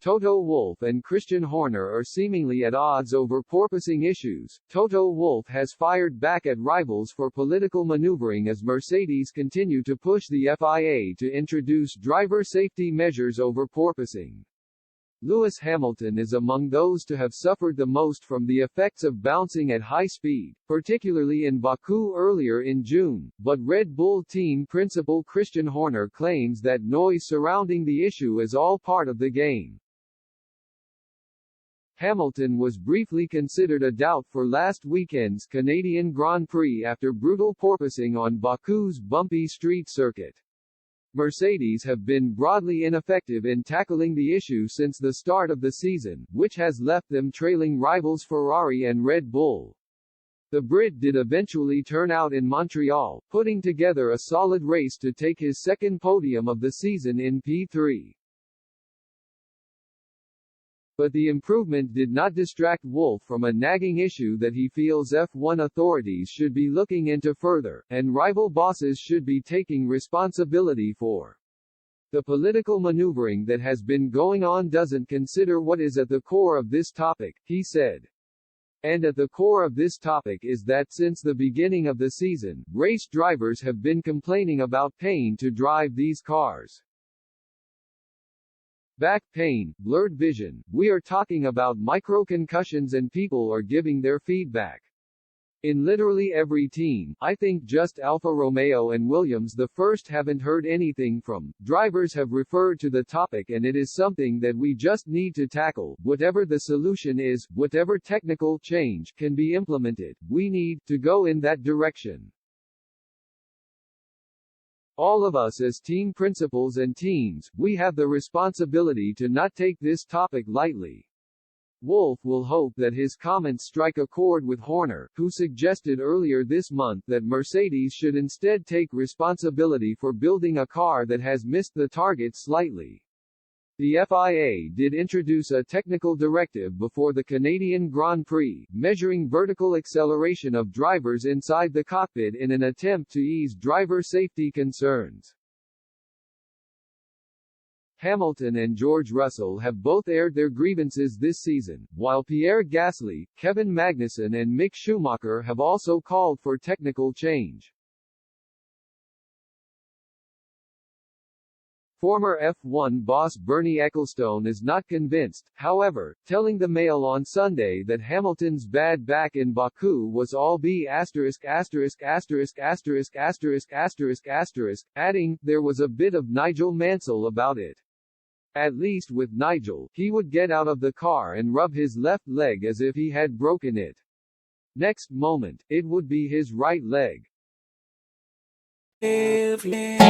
Toto Wolff and Christian Horner are seemingly at odds over porpoising issues. Toto Wolff has fired back at rivals for political maneuvering as Mercedes continue to push the FIA to introduce driver safety measures over porpoising. Lewis Hamilton is among those to have suffered the most from the effects of bouncing at high speed, particularly in Baku earlier in June, but Red Bull team principal Christian Horner claims that noise surrounding the issue is all part of the game. Hamilton was briefly considered a doubt for last weekend's Canadian Grand Prix after brutal porpoising on Baku's bumpy street circuit. Mercedes have been broadly ineffective in tackling the issue since the start of the season, which has left them trailing rivals Ferrari and Red Bull. The Brit did eventually turn out in Montreal, putting together a solid race to take his second podium of the season in P3. But the improvement did not distract Wolff from a nagging issue that he feels F1 authorities should be looking into further, and rival bosses should be taking responsibility for. The political maneuvering that has been going on doesn't consider what is at the core of this topic, he said. And at the core of this topic is that since the beginning of the season, race drivers have been complaining about pain to drive these cars. Back pain, blurred vision, we are talking about micro-concussions and people are giving their feedback. In literally every team, I think just Alfa Romeo and Williams the first haven't heard anything from. Drivers have referred to the topic and it is something that we just need to tackle. Whatever the solution is, whatever technical change can be implemented, we need to go in that direction. All of us as team principals and teams, we have the responsibility to not take this topic lightly. Wolff will hope that his comments strike a chord with Horner, who suggested earlier this month that Mercedes should instead take responsibility for building a car that has missed the target slightly. The FIA did introduce a technical directive before the Canadian Grand Prix, measuring vertical acceleration of drivers inside the cockpit in an attempt to ease driver safety concerns. Hamilton and George Russell have both aired their grievances this season, while Pierre Gasly, Kevin Magnussen and Mick Schumacher have also called for technical change. Former F1 boss Bernie Ecclestone is not convinced, however, telling the Mail on Sunday that Hamilton's bad back in Baku was all B**************, adding, there was a bit of Nigel Mansell about it. At least with Nigel, he would get out of the car and rub his left leg as if he had broken it. Next moment, it would be his right leg. There's no